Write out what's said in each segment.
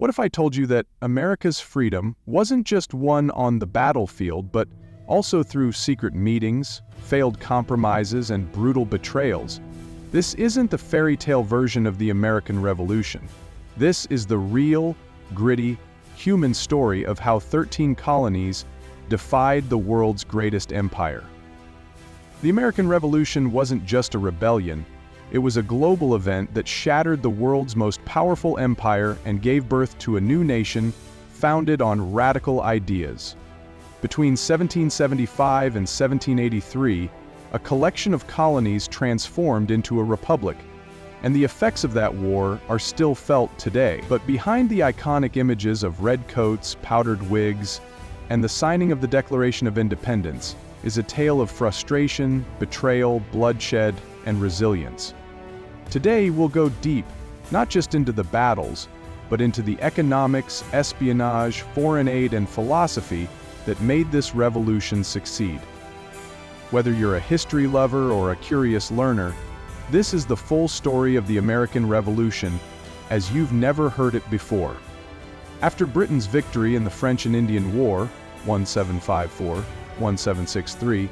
What if I told you that America's freedom wasn't just won on the battlefield, but also through secret meetings, failed compromises, and brutal betrayals? This isn't the fairy tale version of the American Revolution. This is the real, gritty, human story of how 13 colonies defied the world's greatest empire. The American Revolution wasn't just a rebellion. It was a global event that shattered the world's most powerful empire and gave birth to a new nation founded on radical ideas. Between 1775 and 1783, a collection of colonies transformed into a republic, and the effects of that war are still felt today. But behind the iconic images of red coats, powdered wigs, and the signing of the Declaration of Independence is a tale of frustration, betrayal, bloodshed, and resilience. Today we'll go deep, not just into the battles, but into the economics, espionage, foreign aid, and philosophy that made this revolution succeed. Whether you're a history lover or a curious learner, this is the full story of the American Revolution as you've never heard it before. After Britain's victory in the French and Indian War, 1754-1763,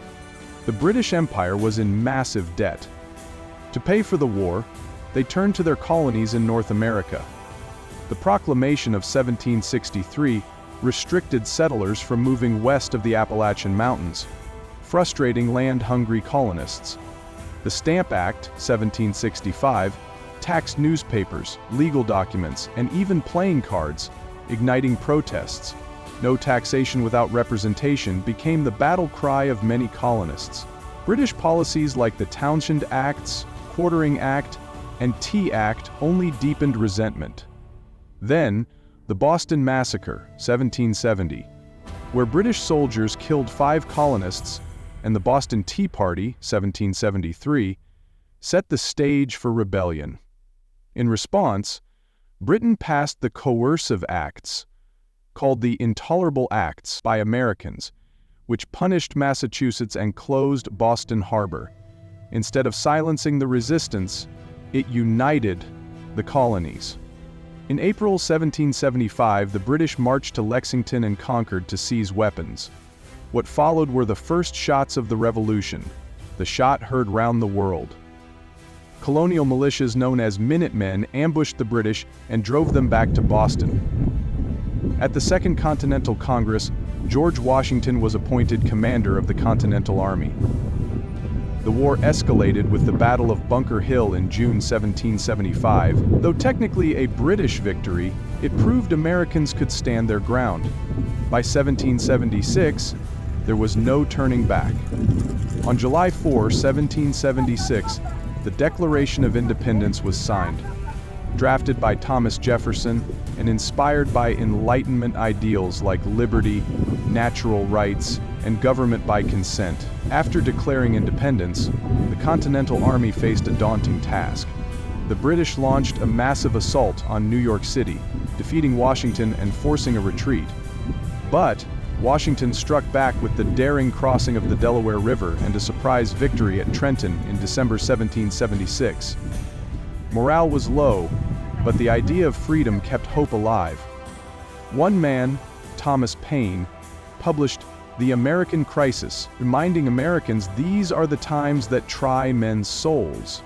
the British Empire was in massive debt. To pay for the war, they turned to their colonies in North America. The Proclamation of 1763 restricted settlers from moving west of the Appalachian Mountains, frustrating land-hungry colonists. The Stamp Act, 1765, taxed newspapers, legal documents, and even playing cards, igniting protests. No taxation without representation became the battle cry of many colonists. British policies like the Townshend Acts, Quartering Act, and Tea Act only deepened resentment. Then, the Boston Massacre, 1770, where British soldiers killed 5 colonists, and the Boston Tea Party, 1773, set the stage for rebellion. In response, Britain passed the Coercive Acts, called the Intolerable Acts by Americans, which punished Massachusetts and closed Boston Harbor. Instead of silencing the resistance, it united the colonies. In April 1775, the British marched to Lexington and Concord to seize weapons. What followed were the first shots of the Revolution, the shot heard round the world. Colonial militias known as Minutemen ambushed the British and drove them back to Boston. At the Second Continental Congress, George Washington was appointed commander of the Continental Army. The war escalated with the Battle of Bunker Hill in June 1775. Though technically a British victory, it proved Americans could stand their ground. By 1776, there was no turning back. On July 4, 1776, the Declaration of Independence was signed. Drafted by Thomas Jefferson and inspired by Enlightenment ideals like liberty, natural rights, and government by consent. After declaring independence, the Continental Army faced a daunting task. The British launched a massive assault on New York City, defeating Washington and forcing a retreat. But Washington struck back with the daring crossing of the Delaware River and a surprise victory at Trenton in December 1776. Morale was low, but the idea of freedom kept hope alive. One man, Thomas Paine, published The American Crisis, reminding Americans these are the times that try men's souls.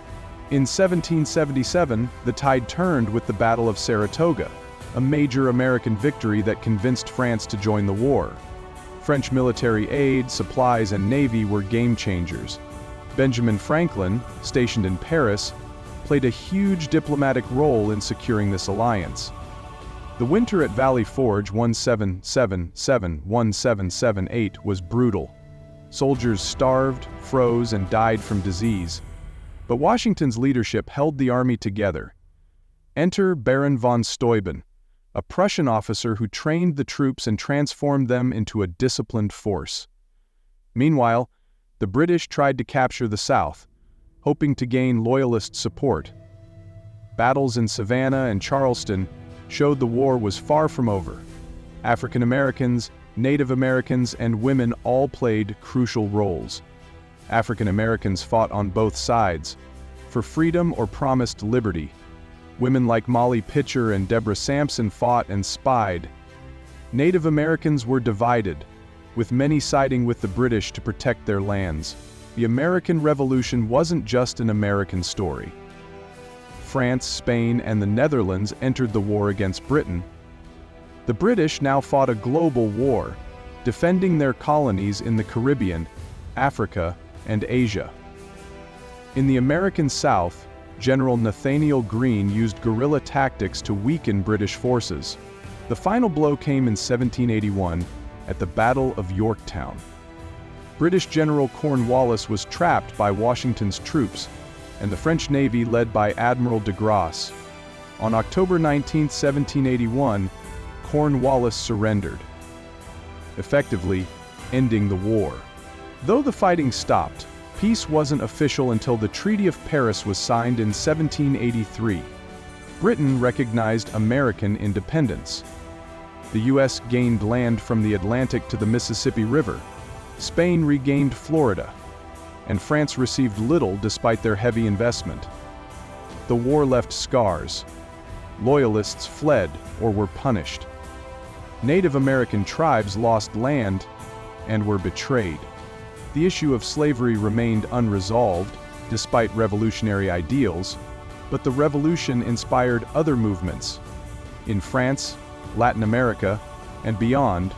In 1777, the tide turned with the Battle of Saratoga, a major American victory that convinced France to join the war. French military aid, supplies, and navy were game changers. Benjamin Franklin, stationed in Paris, played a huge diplomatic role in securing this alliance. The winter at Valley Forge 1777-1778 was brutal. Soldiers starved, froze, and died from disease. But Washington's leadership held the army together. Enter Baron von Steuben, a Prussian officer who trained the troops and transformed them into a disciplined force. Meanwhile, the British tried to capture the South, hoping to gain Loyalist support. Battles in Savannah and Charleston showed the war was far from over. African Americans, Native Americans, and women all played crucial roles. African Americans fought on both sides, for freedom or promised liberty. Women like Molly Pitcher and Deborah Sampson fought and spied. Native Americans were divided, with many siding with the British to protect their lands. The American Revolution wasn't just an American story. France, Spain, and the Netherlands entered the war against Britain. The British now fought a global war, defending their colonies in the Caribbean, Africa, and Asia. In the American South, General Nathaniel Greene used guerrilla tactics to weaken British forces. The final blow came in 1781 at the Battle of Yorktown. British General Cornwallis was trapped by Washington's troops, and the French Navy led by Admiral de Grasse. On October 19, 1781, Cornwallis surrendered, effectively ending the war. Though the fighting stopped, peace wasn't official until the Treaty of Paris was signed in 1783. Britain recognized American independence. The U.S. gained land from the Atlantic to the Mississippi River. Spain regained Florida, and France received little despite their heavy investment. The war left scars. Loyalists fled or were punished. Native American tribes lost land and were betrayed. The issue of slavery remained unresolved, despite revolutionary ideals, but the revolution inspired other movements. In France, Latin America, and beyond,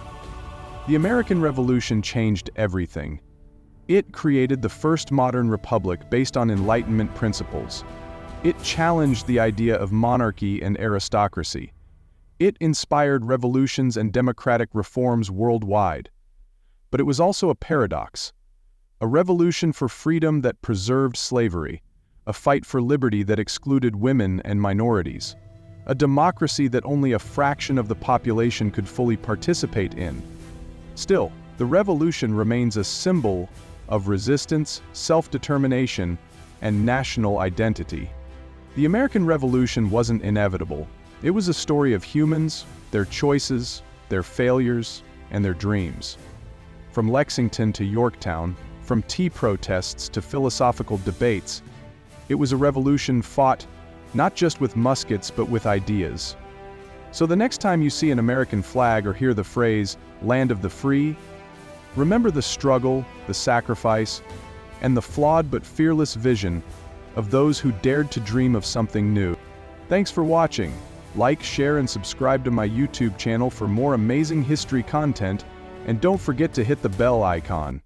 the American Revolution changed everything. It created the first modern republic based on Enlightenment principles. It challenged the idea of monarchy and aristocracy. It inspired revolutions and democratic reforms worldwide. But it was also a paradox. A revolution for freedom that preserved slavery, a fight for liberty that excluded women and minorities, a democracy that only a fraction of the population could fully participate in. Still, the revolution remains a symbol of resistance, self-determination, and national identity. The American Revolution wasn't inevitable. It was a story of humans, their choices, their failures, and their dreams. From Lexington to Yorktown, from tea protests to philosophical debates, it was a revolution fought not just with muskets but with ideas. So the next time you see an American flag or hear the phrase, "Land of the Free," remember the struggle, the sacrifice, and the flawed but fearless vision of those who dared to dream of something new. Thanks for watching. Like, share, and subscribe to my YouTube channel for more amazing history content, and don't forget to hit the bell icon.